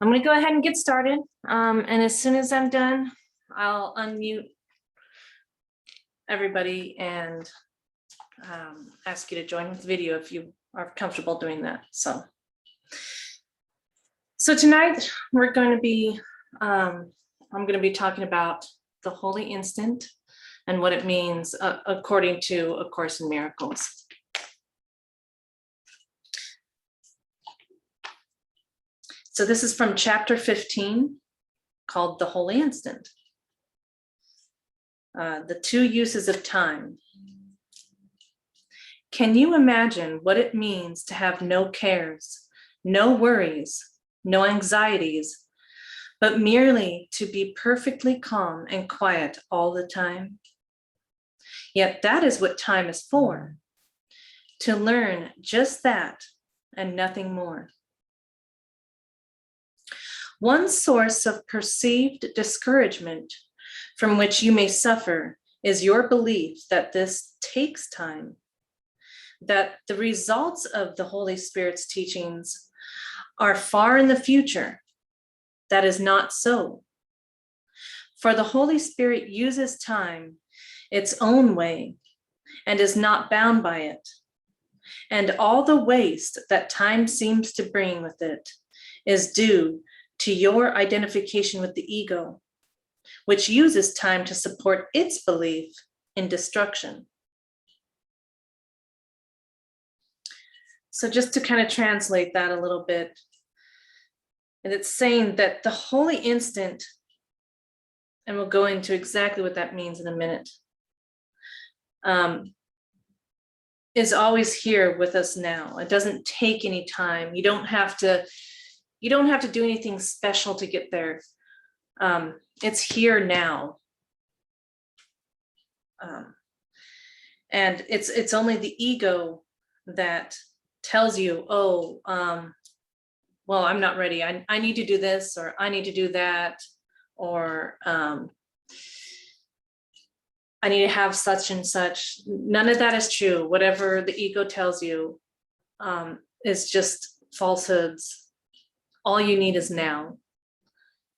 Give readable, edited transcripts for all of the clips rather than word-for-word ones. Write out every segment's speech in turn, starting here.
I'm going to go ahead and get started. And as soon as I'm done, I'll unmute everybody and ask you to join with the video if you are comfortable doing that. So tonight we're going to be, I'm going to be talking about the holy instant and what it means according to A Course in Miracles. So this is from chapter 15 called The Holy Instant. The two uses of time. Can you imagine what it means to have no cares, no worries, no anxieties, but merely to be perfectly calm and quiet all the time? Yet that is what time is for, to learn just that and nothing more. One source of perceived discouragement from which you may suffer is your belief that this takes time, that the results of the Holy Spirit's teachings are far in the future. That is not so. For the Holy Spirit uses time its own way and is not bound by it. And all the waste that time seems to bring with it is due to your identification with the ego, which uses time to support its belief in destruction. So just to kind of translate that a little bit, and it's saying that the holy instant, and we'll go into exactly what that means in a minute, is always here with us now. It doesn't take any time. You don't have to do anything special to get there. It's here now. And it's only the ego that tells you, oh, well, I'm not ready. I need to do this, or I need to do that, or I need to have such and such. None of that is true. Whatever the ego tells you is just falsehoods. All you need is now.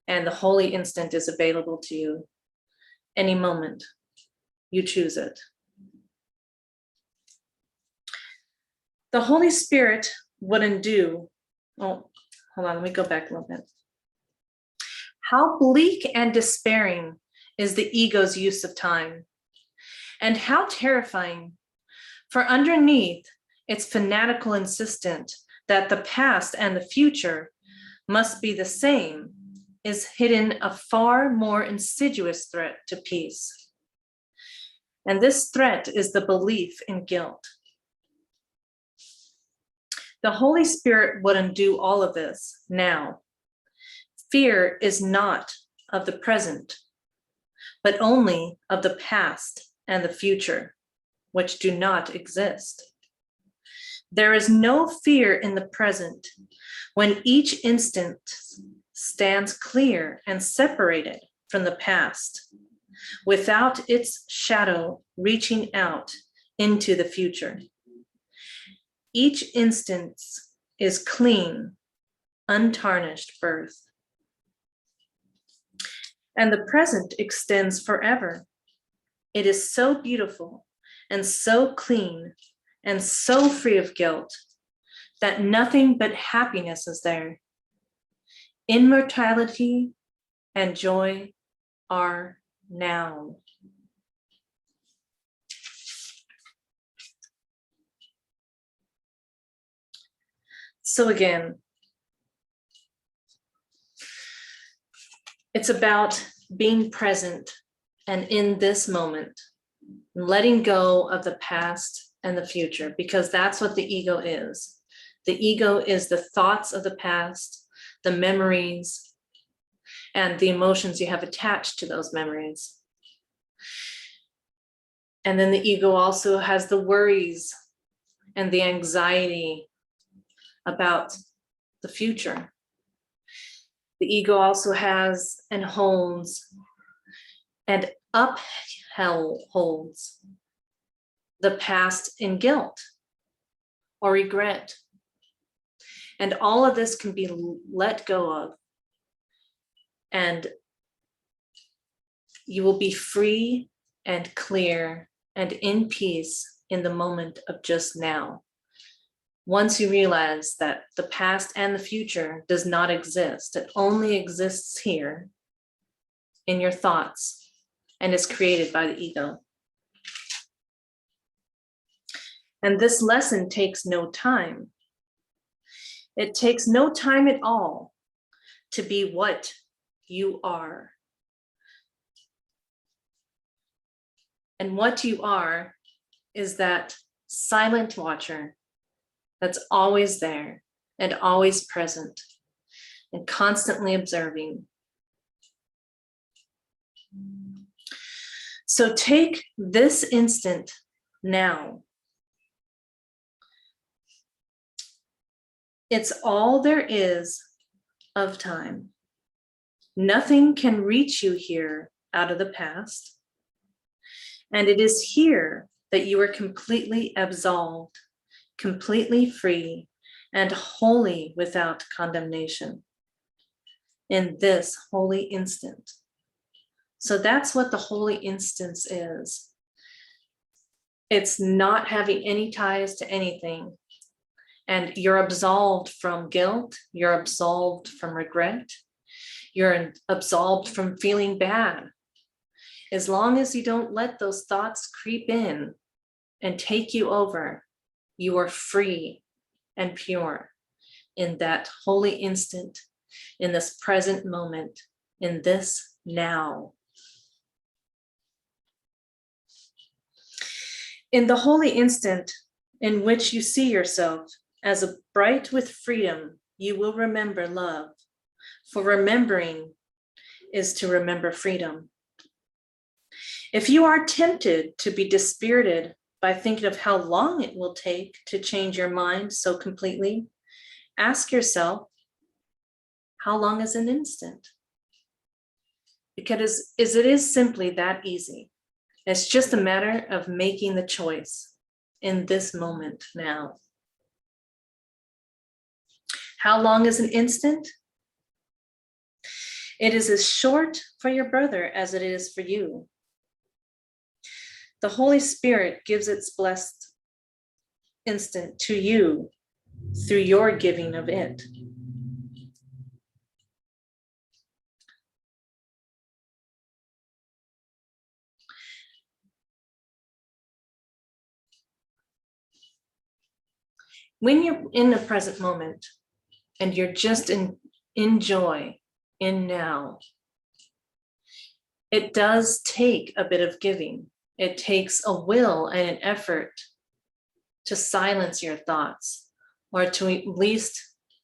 And the holy instant is available to you any moment you choose it. The Holy Spirit would undo, oh, hold on, let me go back a little bit. How bleak and despairing is the ego's use of time, and how terrifying, for underneath its fanatical insistence that the past and the future must be the same is hidden a far more insidious threat to peace. And this threat is the belief in guilt. The Holy Spirit would undo all of this now. Fear is not of the present, but only of the past and the future, which do not exist. There is no fear in the present when each instant stands clear and separated from the past, without its shadow reaching out into the future. Each instance is clean, untarnished birth. And the present extends forever. It is so beautiful and so clean and so free of guilt that nothing but happiness is there. Immortality and joy are now. So again, it's about being present and in this moment, letting go of the past and the future, because that's what the ego is. The ego is the thoughts of the past, the memories, and the emotions you have attached to those memories. And then the ego also has the worries and the anxiety about the future. The ego also has and holds and upholds the past in guilt or regret. And all of this can be let go of and you will be free and clear and in peace in the moment of just now. Once you realize that the past and the future does not exist, it only exists here in your thoughts and is created by the ego. And this lesson takes no time. It takes no time at all to be what you are. And what you are is that silent watcher that's always there and always present and constantly observing. So take this instant now. It's all there is of time. Nothing can reach you here out of the past. And it is here that you are completely absolved, completely free, and wholly without condemnation in this holy instant. So that's what the holy instance is. It's not having any ties to anything. And you're absolved from guilt. You're absolved from regret. You're absolved from feeling bad. As long as you don't let those thoughts creep in and take you over, you are free and pure in that holy instant, in this present moment, in this now. In the holy instant in which you see yourself as a bright with freedom, you will remember love, for remembering is to remember freedom. If you are tempted to be dispirited by thinking of how long it will take to change your mind so completely, ask yourself, how long is an instant? Because it is simply that easy. It's just a matter of making the choice in this moment now. How long is an instant? It is as short for your brother as it is for you. The Holy Spirit gives its blessed instant to you through your giving of it. When you're in the present moment and you're just in joy, in now, it does take a bit of giving. It takes a will and an effort to silence your thoughts, or to at least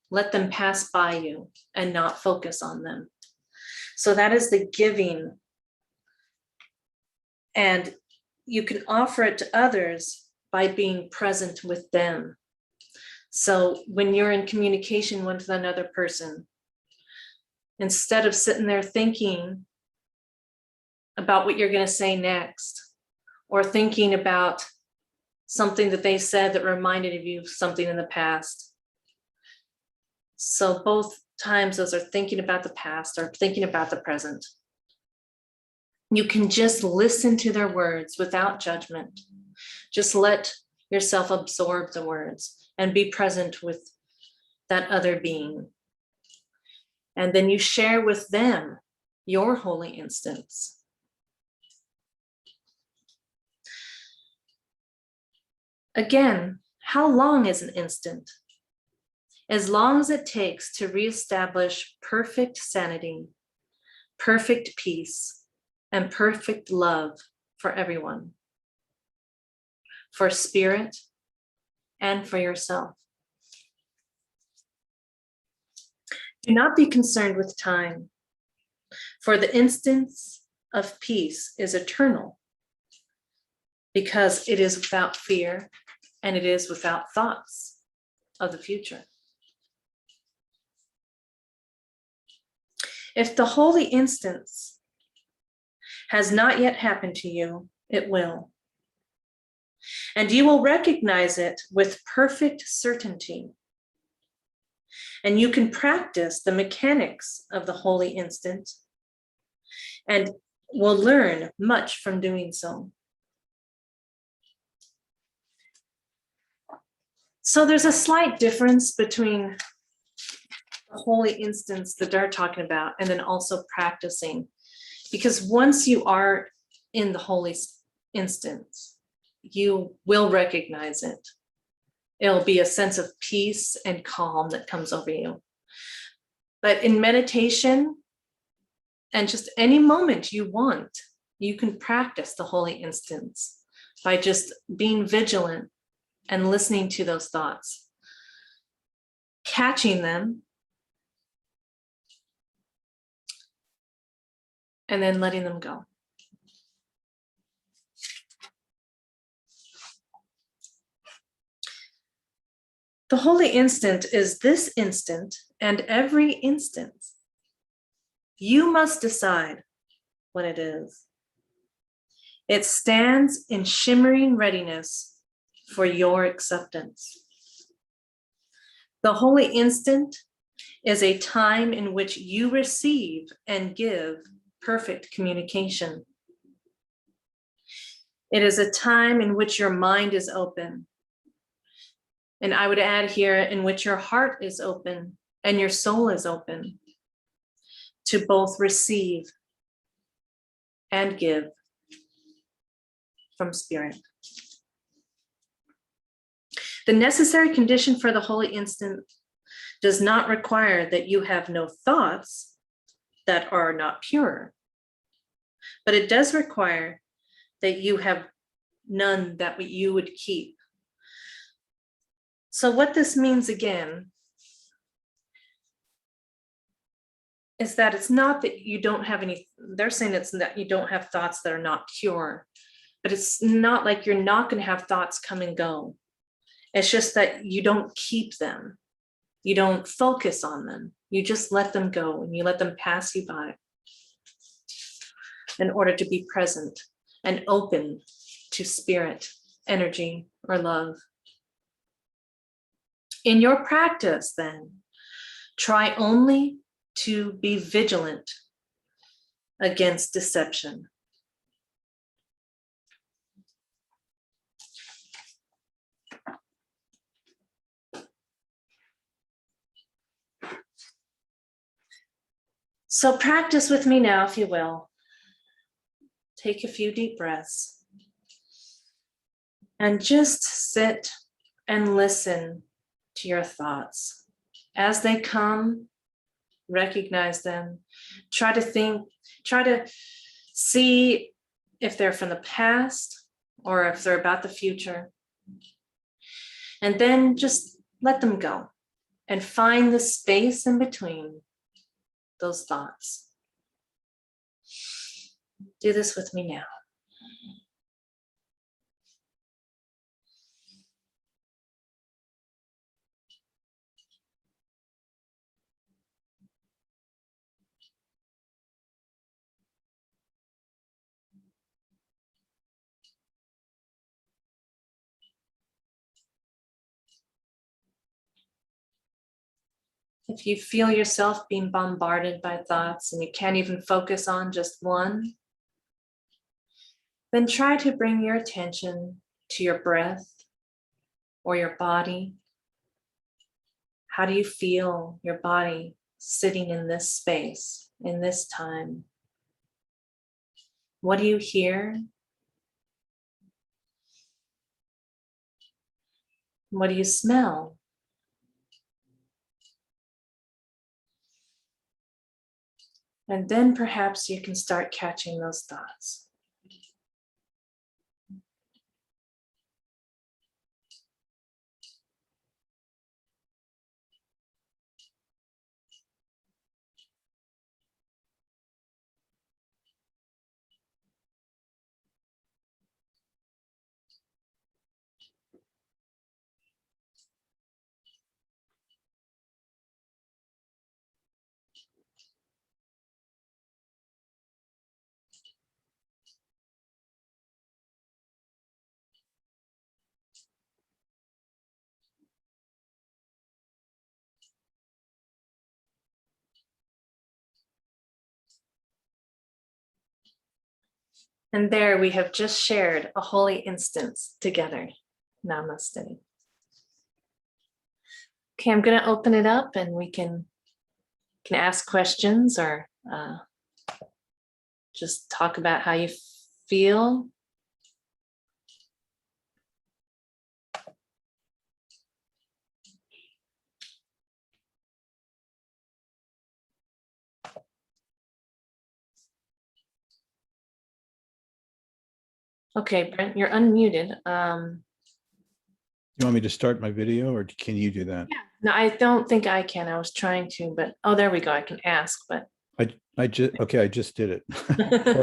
let them pass by you and not focus on them. So that is the giving. And you can offer it to others by being present with them. So when you're in communication with another person, instead of sitting there thinking about what you're going to say next, or thinking about something that they said that reminded you of something in the past. So both times those are thinking about the past or thinking about the present. You can just listen to their words without judgment. Just let yourself absorb the words and be present with that other being. And then you share with them your holy instance. Again, how long is an instant? As long as it takes to reestablish perfect sanity, perfect peace, and perfect love for everyone, for spirit, and for yourself. Do not be concerned with time, for the instance of peace is eternal, because it is without fear and it is without thoughts of the future. If the holy instance has not yet happened to you, it will. And you will recognize it with perfect certainty. And you can practice the mechanics of the holy instant and will learn much from doing so. So there's a slight difference between the holy instance that they're talking about and then also practicing. Because once you are in the holy instance, you will recognize it. It'll be a sense of peace and calm that comes over you. But in meditation, and just any moment you want, you can practice the holy instance by just being vigilant and listening to those thoughts, catching them, and then letting them go. The holy instant is this instant and every instant. You must decide what it is. It stands in shimmering readiness for your acceptance. The holy instant is a time in which you receive and give perfect communication. It is a time in which your mind is open. And I would add here, in which your heart is open and your soul is open to both receive and give from spirit. The necessary condition for the holy instant does not require that you have no thoughts that are not pure, but it does require that you have none that you would keep. So what this means again is that it's not that you don't have any, they're saying it's that you don't have thoughts that are not pure, but it's not like you're not going to have thoughts come and go. It's just that you don't keep them. You don't focus on them. You just let them go and you let them pass you by in order to be present and open to spirit, energy, or love. In your practice, then, try only to be vigilant against deception. So practice with me now, if you will. Take a few deep breaths and just sit and listen to your thoughts. As they come, recognize them. Try to see if they're from the past or if they're about the future. And then just let them go and find the space in between those thoughts. Do this with me now. If you feel yourself being bombarded by thoughts and you can't even focus on just one, then try to bring your attention to your breath or your body. How do you feel your body sitting in this space, in this time? What do you hear? What do you smell? And then perhaps you can start catching those thoughts. And there we have just shared a holy instance together. Namaste. Okay, I'm going to open it up and we can ask questions or just talk about how you feel. Okay, Brent, you're unmuted. You want me to start my video or can you do that? Yeah. No, I don't think I can. I was trying to, but oh, there we go. I can ask, but I just did it.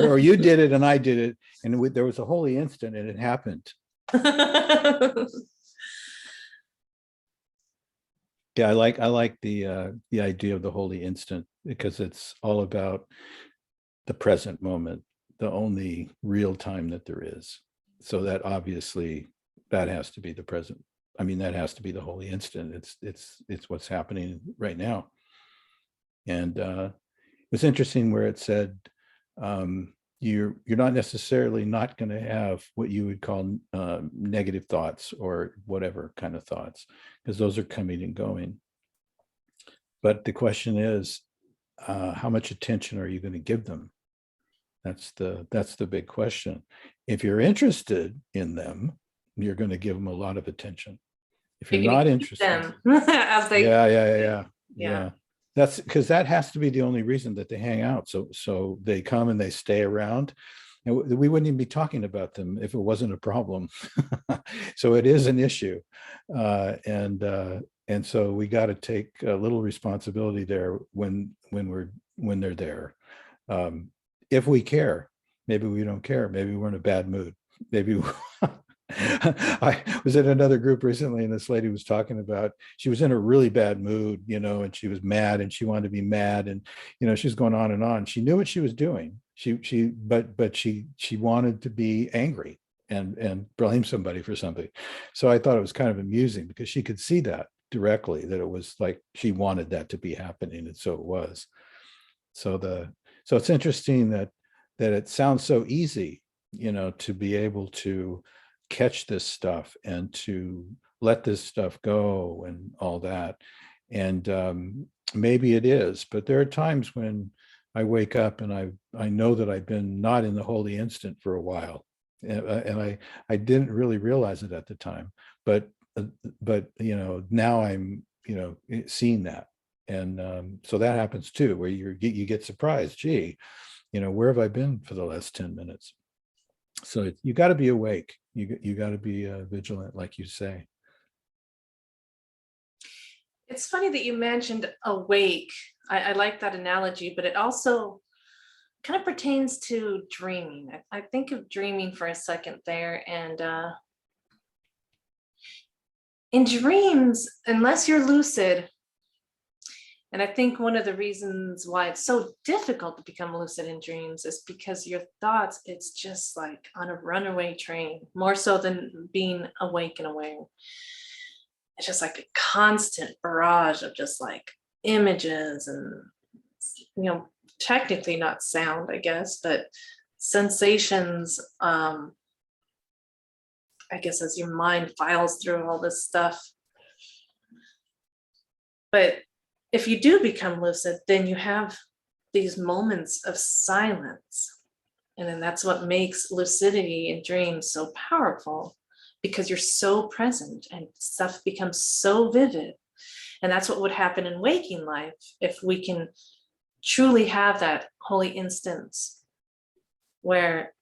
or you did it and I did it. And there was a holy instant and it happened. Yeah, I like the idea of the holy instant because it's all about the present moment, the only real time that there is. So that obviously that has to be the present. I mean, that has to be the holy instant. It's what's happening right now. And it was interesting where it said you're not necessarily not going to have what you would call negative thoughts or whatever kind of thoughts, because those are coming and going. But the question is, how much attention are you going to give them? That's the big question. If you're interested in them, you're going to give them a lot of attention. If you're not interested, them as they yeah. That's because that has to be the only reason that they hang out. So they come and they stay around, and we wouldn't even be talking about them if it wasn't a problem. So it is an issue, and so we got to take a little responsibility there when they're there. If we care, maybe we don't care. Maybe we're in a bad mood. Maybe I was in another group recently and this lady was talking about, she was in a really bad mood, and she was mad and she wanted to be mad. And, she's going on and on. She knew what she was doing. But she wanted to be angry and blame somebody for something. So I thought it was kind of amusing because she could see that directly, that it was like she wanted that to be happening. And so it was. So it's interesting that it sounds so easy, to be able to catch this stuff and to let this stuff go and all that. And maybe it is, but there are times when I wake up and I know that I've been not in the holy instant for a while, and I didn't really realize it at the time, but now I'm seeing that. And so that happens too, where you get surprised. Gee, where have I been for the last 10 minutes? So you got to be awake. You got to be vigilant, like you say. It's funny that you mentioned awake. I like that analogy, but it also kind of pertains to dreaming. I think of dreaming for a second there, and in dreams, unless you're lucid, and I think one of the reasons why it's so difficult to become lucid in dreams is because your thoughts, it's just like on a runaway train, more so than being awake and aware. It's just like a constant barrage of just like images and, technically not sound, I guess, but sensations. I guess as your mind files through all this stuff. But if you do become lucid, then you have these moments of silence. And then that's what makes lucidity in dreams so powerful, because you're so present and stuff becomes so vivid. And that's what would happen in waking life if we can truly have that holy instance where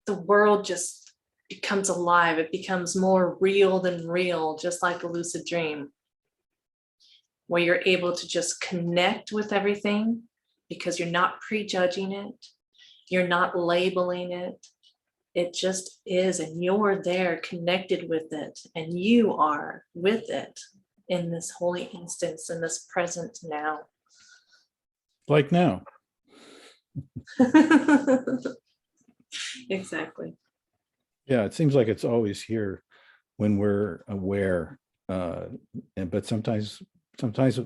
the world just becomes alive. It becomes more real than real, just like a lucid dream, where you're able to just connect with everything because you're not prejudging it. You're not labeling it. It just is, and you're there connected with it, and you are with it in this holy instance, in this present now. Like now. Exactly. Yeah, it seems like it's always here when we're aware, but sometimes sometimes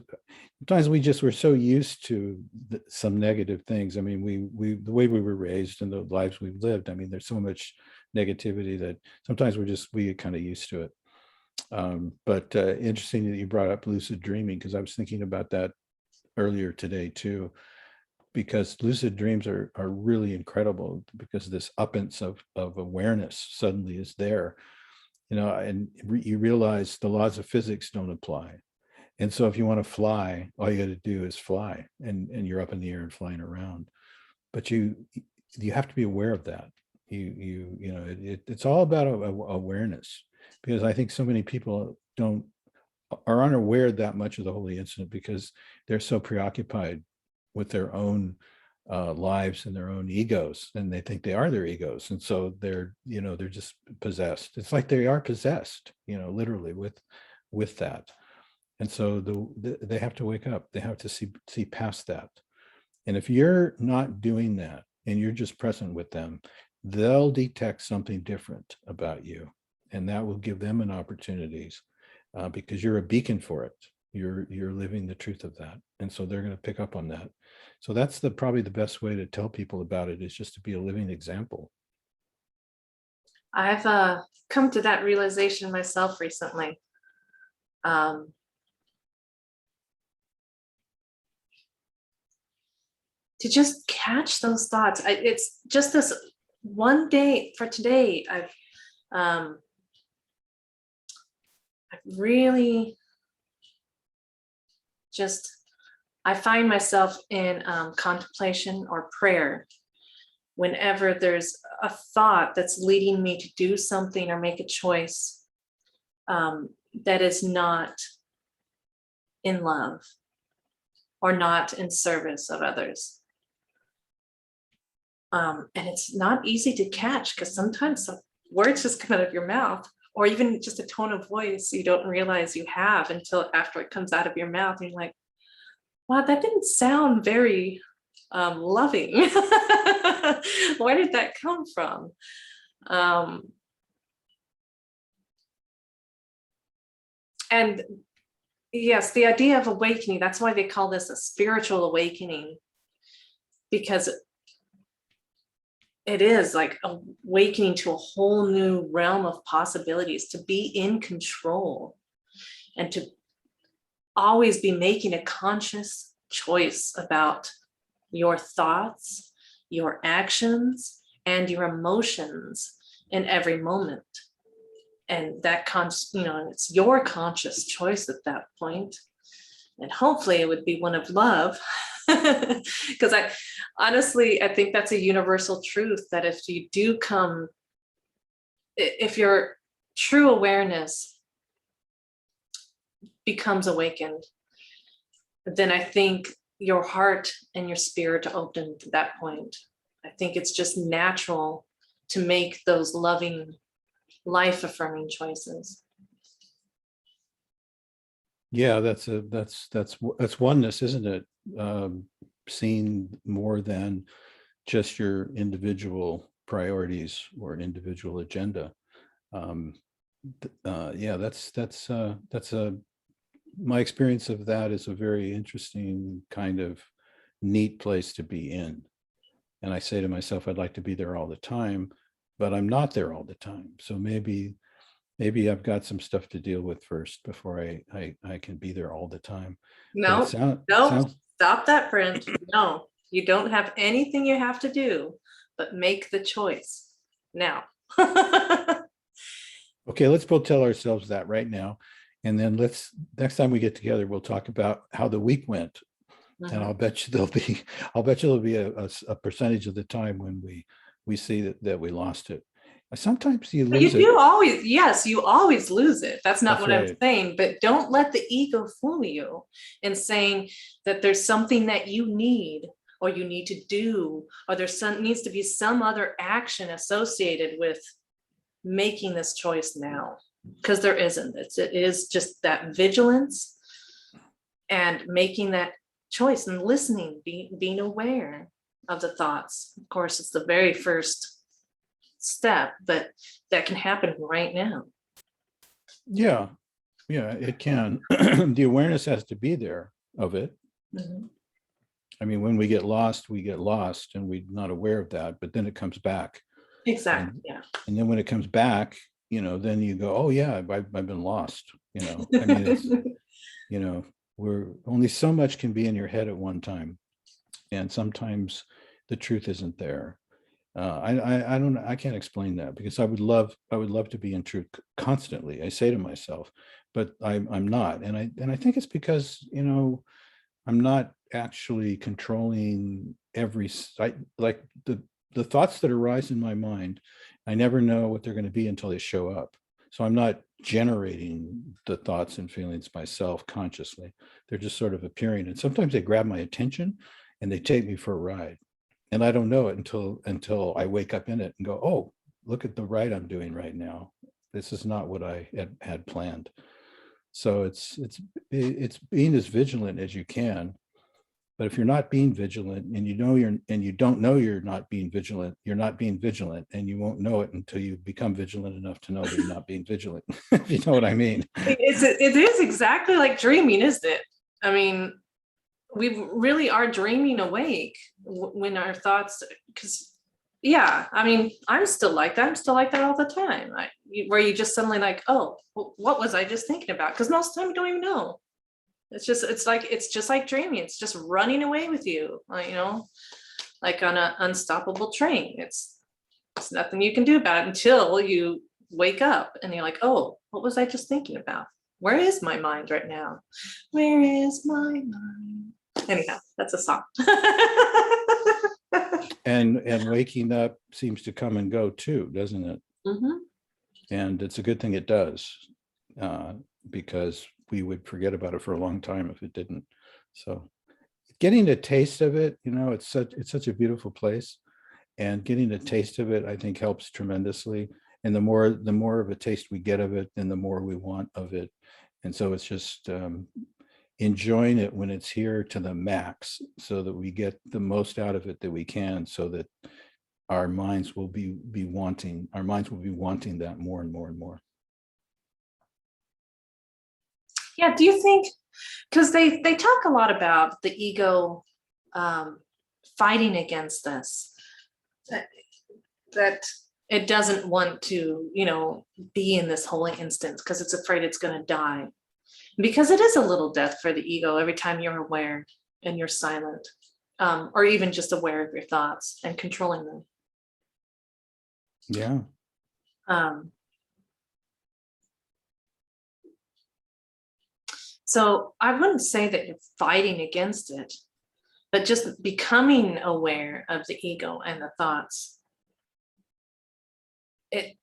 we just were so used to some negative things. I mean, we the way we were raised and the lives we've lived, I mean, there's so much negativity that sometimes we get kind of used to it. But interesting that you brought up lucid dreaming, because I was thinking about that earlier today too, because lucid dreams are really incredible, because this uppance of awareness suddenly is there, and you realize the laws of physics don't apply. And so if you want to fly, all you got to do is fly, and you're up in the air and flying around. But you have to be aware of that. It's all about awareness, because I think so many people are unaware that much of the holy incident, because they're so preoccupied with their own lives and their own egos, and they think they are their egos, and so they're just possessed. It's like they are possessed, literally with that. And so they have to wake up. They have to see past that. And if you're not doing that and you're just present with them, they'll detect something different about you, and that will give them an opportunity, because you're a beacon for it. You're living the truth of that, and so they're going to pick up on that. So that's probably the best way to tell people about it, is just to be a living example. I've come to that realization myself recently. To just catch those thoughts. It's just this one day for today. I've really just, I find myself in contemplation or prayer whenever there's a thought that's leading me to do something or make a choice that is not in love or not in service of others. And it's not easy to catch, because sometimes the words just come out of your mouth, or even just a tone of voice you don't realize you have until after it comes out of your mouth, and you're like, wow, that didn't sound very loving. Where did that come from? And yes, the idea of awakening, that's why they call this a spiritual awakening, because it is like awakening to a whole new realm of possibilities, to be in control and to always be making a conscious choice about your thoughts, your actions, and your emotions in every moment. And that it's your conscious choice at that point. And hopefully it would be one of love. Because I think that's a universal truth, that if your true awareness becomes awakened, then I think your heart and your spirit are open to that point. I think it's just natural to make those loving, life-affirming choices. Yeah, that's oneness, isn't it? Seeing more than just your individual priorities or an individual agenda. Yeah, that's my experience of that is a very interesting kind of neat place to be in. And I say to myself, I'd like to be there all the time, but I'm not there all the time. So maybe I've got some stuff to deal with first before I can be there all the time. No, stop that, friend. No, you don't have anything you have to do, but make the choice now. Okay, let's both tell ourselves that right now. And then next time we get together, we'll talk about how the week went. Mm-hmm. And I'll bet you there'll be a percentage of the time when we see that we lost it. Sometimes you lose it. You always lose it. That's not what I'm saying, but don't let the ego fool you in saying that there's something that you need or you need to do, or needs to be some other action associated with making this choice now, because there isn't. It is just that vigilance and making that choice and listening, being aware of the thoughts. Of course, it's the very first step, but that can happen right now. Yeah, Yeah, it can. The awareness has to be there of it. Mhm. I mean, when we get lost and we're not aware of that, but then it comes back. Exactly. And Yeah. and then when it comes back, then you go, oh yeah, I've been lost. I mean, it's, you know, we're only so much can be in your head at one time. And sometimes the truth isn't there. I don't know. I can't explain that because I would love to be in truth constantly. I say to myself, but I'm not. And I think it's because, I'm not actually controlling every site, like the thoughts that arise in my mind. I never know what they're going to be until they show up. So I'm not generating the thoughts and feelings myself consciously. They're just sort of appearing. And sometimes they grab my attention and they take me for a ride. And I don't know it until I wake up in it and go, oh, look at the ride I'm doing right now. This is not what I had planned. So it's being as vigilant as you can. But if you're not being vigilant and you don't know you're not being vigilant, you're not being vigilant, and you won't know it until you become vigilant enough to know that you're not being vigilant. If you know what I mean. It is exactly like dreaming, isn't it? I mean, we really are dreaming awake when our thoughts, because yeah, I mean, I'm still like that. I'm still like that all the time. Where you just suddenly like, oh, what was I just thinking about? Because most of the time you don't even know. It's just like dreaming. It's just running away with you, like on an unstoppable train. It's nothing you can do about it until you wake up and you're like, oh, what was I just thinking about? Where is my mind right now? Where is my mind? Anyhow, that's a song. And waking up seems to come and go too, doesn't it? Mhm. And it's a good thing it does, because we would forget about it for a long time if it didn't. So getting a taste of it, it's such a beautiful place. And getting a taste of it, I think, helps tremendously. And the more of a taste we get of it, then the more we want of it. And so it's just enjoying it when it's here to the max, so that we get the most out of it that we can, so that our minds will be wanting that more and more and more. Yeah, do you think, because they talk a lot about the ego um, fighting against us, that it doesn't want to, be in this holy instance because it's afraid it's going to die. Because it is a little death for the ego every time you're aware and you're silent, or even just aware of your thoughts and controlling them. Yeah. Um, so I wouldn't say that you're fighting against it, but just becoming aware of the ego and the thoughts. It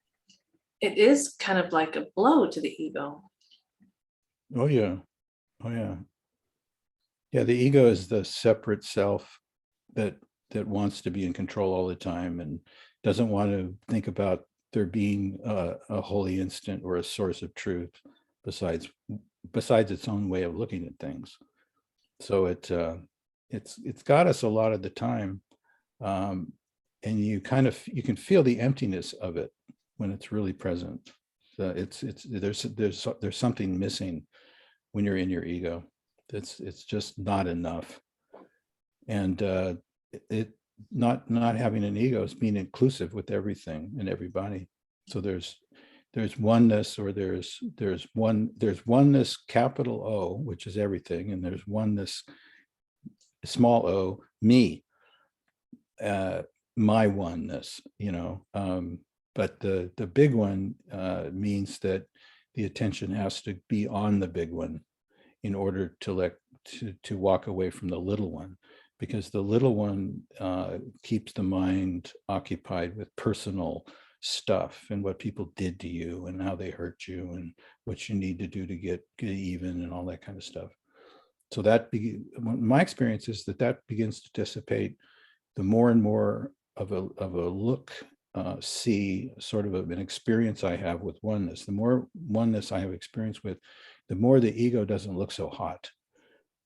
it is kind of like a blow to the ego. Oh yeah. Oh yeah. Yeah, the ego is the separate self that wants to be in control all the time and doesn't want to think about there being a holy instant or a source of truth besides its own way of looking at things. So it's got us a lot of the time, um, and you can feel the emptiness of it when it's really present. So there's something missing when you're in your ego. It's just not enough. And it not having an ego is being inclusive with everything and everybody. So there's oneness, or there's oneness, capital O, which is everything, and there's oneness, small o, me, my oneness, but the big one means that the attention has to be on the big one in order to walk away from the little one, because the little one keeps the mind occupied with personal stuff and what people did to you and how they hurt you and what you need to do to get even and all that kind of stuff. So my experience is that begins to dissipate the more and more of a look, see, sort of an experience I have with oneness. The more oneness I have experience with, the more the ego doesn't look so hot,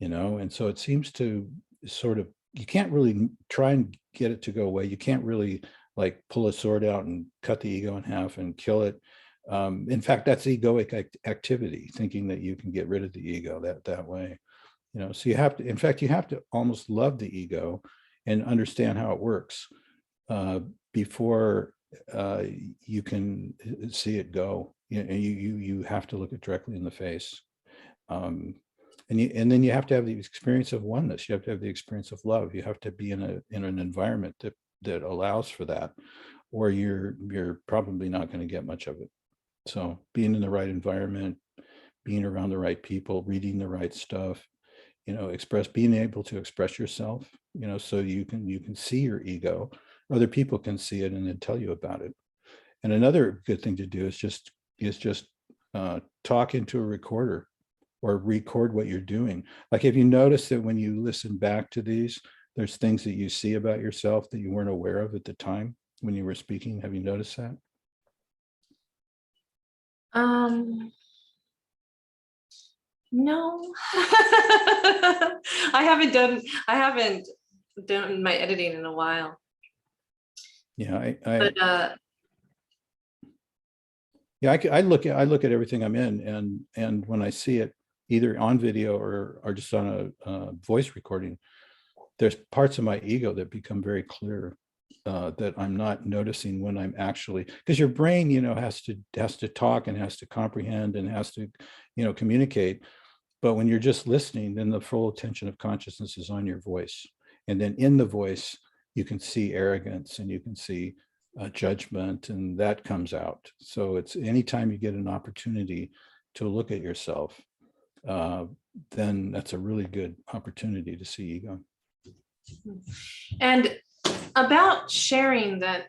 and so it seems to sort of, you can't really try and get it to go away. You can't really like pull a sword out and cut the ego in half and kill it. In fact, that's egoic activity, thinking that you can get rid of the ego that way. So you have to, in fact, you have to almost love the ego and understand how it works before you can see it go. You have to look it directly in the face. And then you have to have the experience of oneness. You have to have the experience of love. You have to be in an environment that allows for that, or you're probably not going to get much of it. So being in the right environment, being around the right people, reading the right stuff, being able to express yourself, so you can see your ego. Other people can see it and then tell you about it. And another good thing to do is just talk into a recorder or record what you're doing. Like, if you notice that when you listen back to these, there's things that you see about yourself that you weren't aware of at the time when you were speaking. Have you noticed that? No. I haven't done my editing in a while. Yeah, But yeah, I look at everything I'm in, and when I see it either on video or just on a voice recording, there's parts of my ego that become very clear that I'm not noticing when I'm actually, because your brain, has to talk and has to comprehend and has to, communicate. But when you're just listening, then the full attention of consciousness is on your voice. And then in the voice, you can see arrogance and you can see judgment, and that comes out. So it's anytime you get an opportunity to look at yourself, then that's a really good opportunity to see ego. And about sharing that,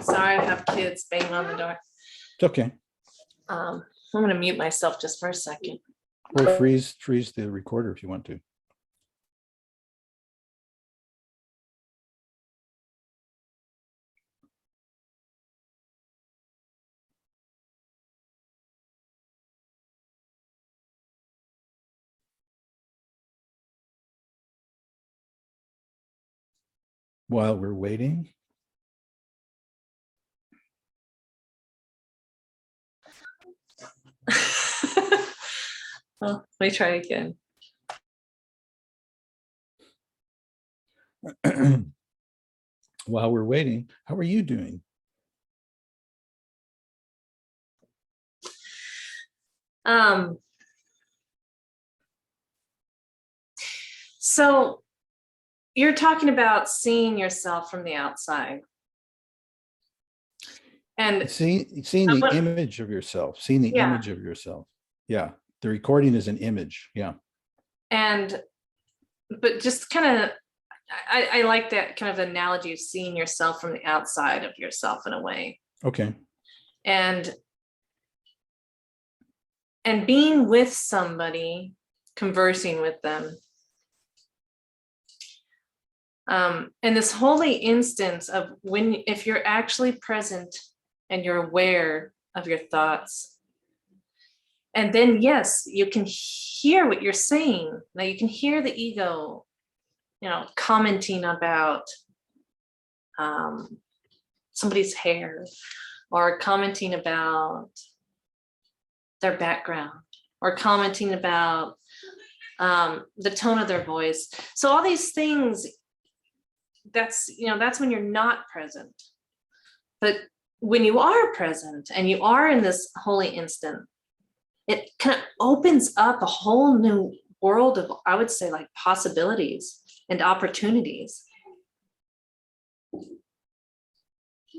sorry, I have kids banging on the door. It's okay. I'm going to mute myself just for a second. Or freeze the recorder if you want to. While we're waiting. Well, let me try again. While we're waiting, how are you doing? So you're talking about seeing yourself from the outside. And seeing the image of yourself, seeing the image of yourself. Yeah. The recording is an image. Yeah. But just kind of, I like that kind of analogy of seeing yourself from the outside of yourself in a way. Okay. And being with somebody, conversing with them. And this holy instance of if you're actually present and you're aware of your thoughts, and then yes, you can hear what you're saying. Now you can hear the ego, commenting about somebody's hair, or commenting about their background, or commenting about the tone of their voice. So all these things, that's when you're not present. But when you are present and you are in this holy instant, it kind of opens up a whole new world of, I would say, like possibilities and opportunities,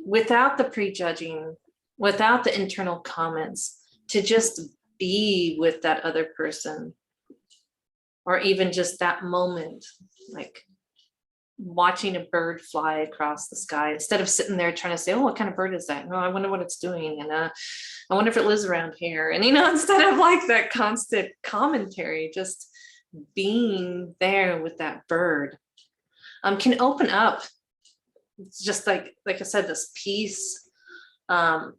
without the prejudging, without the internal comments, to just be with that other person, or even just that moment, like watching a bird fly across the sky, instead of sitting there trying to say, oh, what kind of bird is that? No, I wonder what it's doing. And I wonder if it lives around here. And, instead of like that constant commentary, just being there with that bird can open up. It's just like I said, this peace, and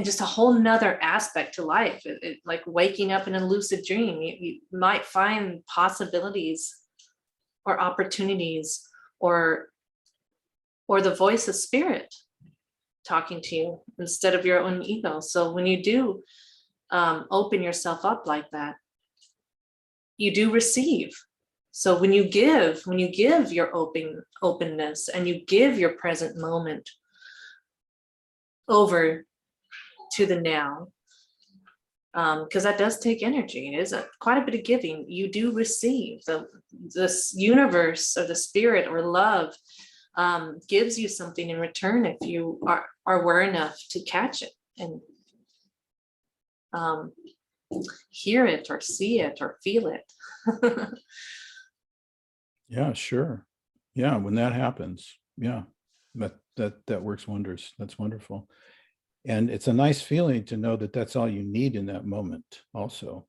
just a whole nother aspect to life. Like waking up in a lucid dream, you might find possibilities or opportunities, or the voice of spirit talking to you instead of your own ego. So when you do open yourself up like that, you do receive. So when you give your openness and you give your present moment over to the now, because that does take energy. It is quite a bit of giving. You do receive. This universe or the spirit or love gives you something in return if you are aware enough to catch it and hear it or see it or feel it. Yeah, sure. Yeah, when that happens, yeah, that works wonders. That's wonderful. And it's a nice feeling to know that that's all you need in that moment. Also,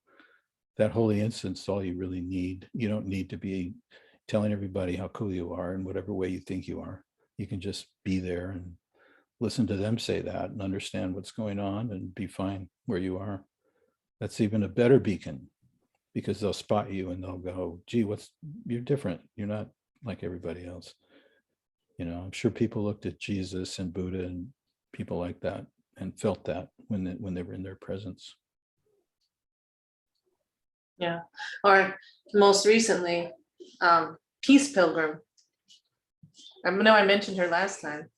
that holy instance is all you really need. You don't need to be telling everybody how cool you are in whatever way you think you are. You can just be there and listen to them say that and understand what's going on and be fine where you are. That's even a better beacon, because they'll spot you and they'll go, gee, you're different. You're not like everybody else. You know, I'm sure people looked at Jesus and Buddha and people like that and felt that when they were in their presence. Yeah. Or most recently, Peace Pilgrim. I know I mentioned her last time.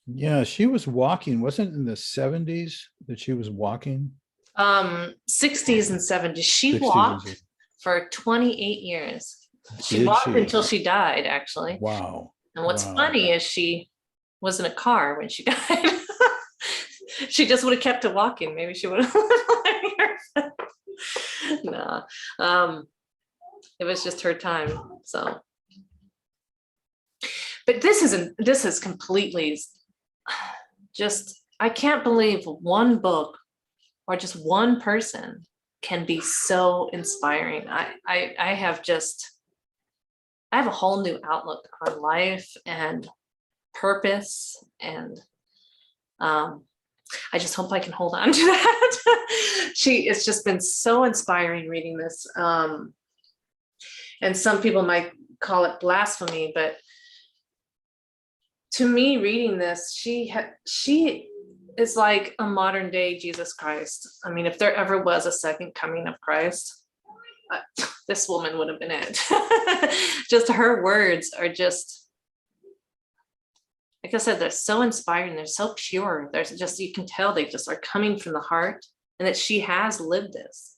Yeah, she was walking. Wasn't it in the 70s that she was walking? 60s and 70s. She 60s and walked 70s. for 28 years. She Did walked she? until she died, actually. Wow. And what's Wow. funny is she was in a car when she died. She just would have kept to walking. Maybe she would have. No, it was just her time. So, but this is completely just, I can't believe one book or just one person can be so inspiring. I have a whole new outlook on life and purpose, and I just hope I can hold on to that. It's just been so inspiring reading this. And some people might call it blasphemy, but to me, reading this, she is like a modern day Jesus Christ. I mean, if there ever was a second coming of Christ, this woman would have been it. Just her words are just, like I said, they're so inspiring. They're so pure. There's just, you can tell they just are coming from the heart, and that she has lived this.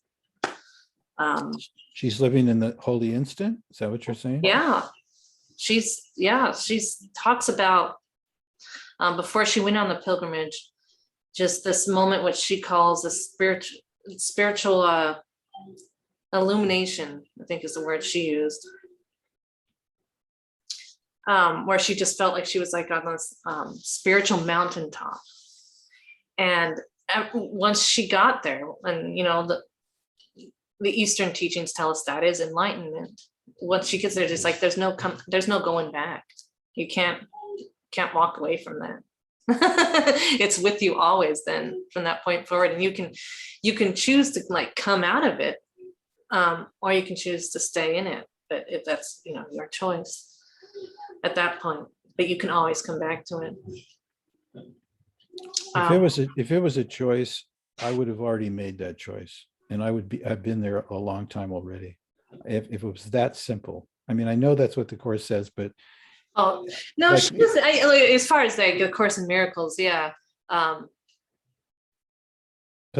She's living in the holy instant. Is that what you're saying? Yeah. She's talks about before she went on the pilgrimage, just this moment which she calls a spiritual illumination, I think is the word she used, where she just felt like she was like on this spiritual mountaintop. And once she got there, and you know, the Eastern teachings tell us that is enlightenment. Once she gets there, just like there's no going back. You can't walk away from that. It's with you always then from that point forward. And you can choose to like come out of it, or you can choose to stay in it. But if that's, you know, your choice at that point, but you can always come back to it. If it was a choice, I would have already made that choice, and I've been there a long time already. If it was that simple. I mean, I know that's what the Course says, but oh no, like, she was, as far as like the Course in Miracles, yeah. Because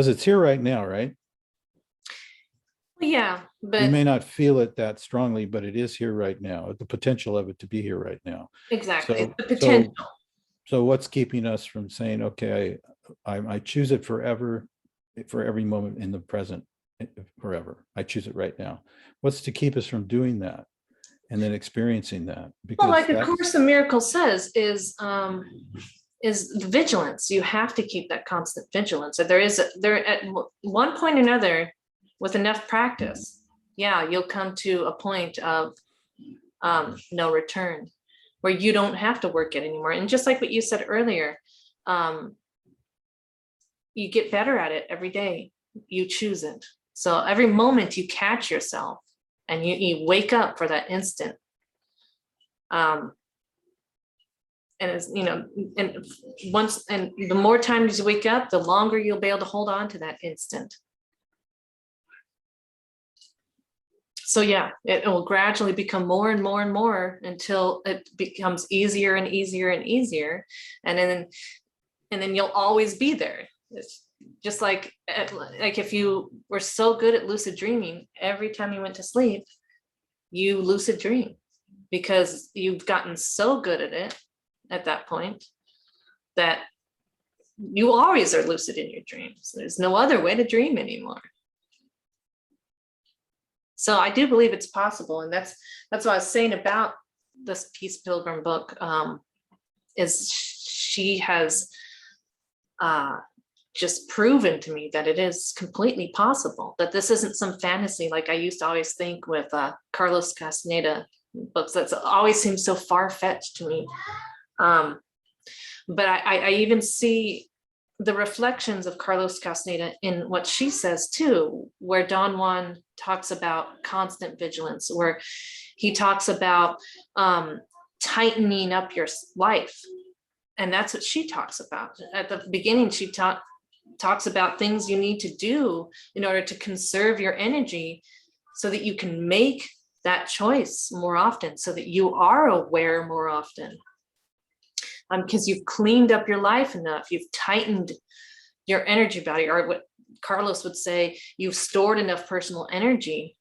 it's here right now, right? Yeah, but we may not feel it that strongly, but it is here right now. The potential of it to be here right now. Exactly, the potential. So what's keeping us from saying, okay, I choose it forever, for every moment in the present, forever. I choose it right now. What's to keep us from doing that and then experiencing that? Because well, like the Course in Miracles says, is the vigilance. You have to keep that constant vigilance. So there at one point or another, with enough practice, yeah, you'll come to a point of no return, where you don't have to work it anymore. And just like what you said earlier, you get better at it every day. You choose it. So every moment you catch yourself and you wake up for that instant. And it's, and the more times you wake up, the longer you'll be able to hold on to that instant. So yeah, it will gradually become more and more and more until it becomes easier and easier and easier. And then you'll always be there. It's just like if you were so good at lucid dreaming, every time you went to sleep, you lucid dream, because you've gotten so good at it at that point that you always are lucid in your dreams. There's no other way to dream anymore. So I do believe it's possible. And that's what I was saying about this Peace Pilgrim book, is she has just proven to me that it is completely possible, that this isn't some fantasy like I used to always think with Carlos Castaneda books. That's always seems so far-fetched to me. But I even see the reflections of Carlos Castaneda in what she says too, where Don Juan talks about constant vigilance, where he talks about tightening up your life. And that's what she talks about. At the beginning, she talks about things you need to do in order to conserve your energy so that you can make that choice more often, so that you are aware more often. Because you've cleaned up your life enough, you've tightened your energy value, or what Carlos would say, you've stored enough personal energy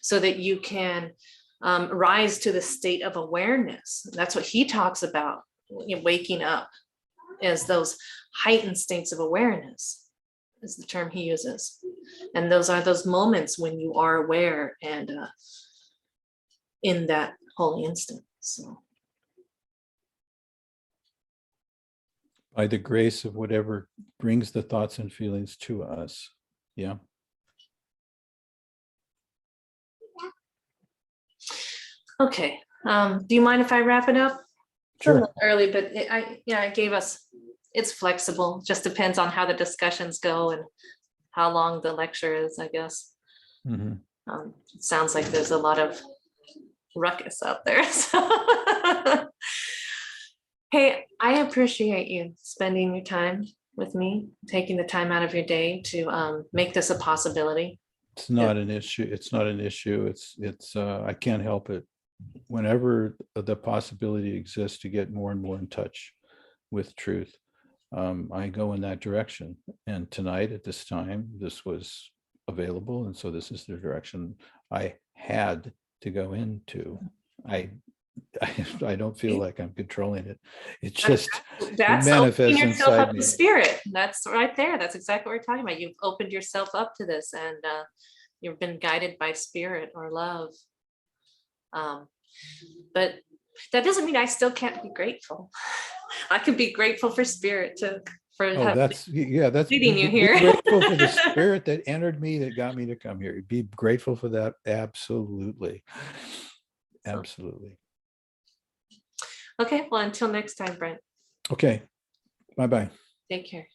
so that you can rise to the state of awareness. That's what he talks about, waking up, as those heightened states of awareness is the term he uses. And those are those moments when you are aware and in that holy instant. So. By the grace of whatever brings the thoughts and feelings to us. Yeah. Okay. Do you mind if I wrap it up? Sure. It's a little early, but it gave us, it's flexible. Just depends on how the discussions go and how long the lecture is, I guess. Mm-hmm. It sounds like there's a lot of ruckus out there. So. Hey, I appreciate you spending your time with me, taking the time out of your day to make this a possibility. It's not an issue. It's not an issue. It's I can't help it. Whenever the possibility exists to get more and more in touch with truth, I go in that direction. And tonight at this time, this was available. And so this is the direction I had to go into. I don't feel like I'm controlling it. It's just that's it manifests opening yourself inside up me. to spirit. That's right there. That's exactly what we're talking about. You've opened yourself up to this, and you've been guided by spirit or love. But that doesn't mean I still can't be grateful. I can be grateful for spirit That's leading you be here. grateful for the spirit that entered me, that got me to come here. Be grateful for that. Absolutely. Absolutely. Okay, well, until next time, Brent. Okay. Bye-bye. Take care.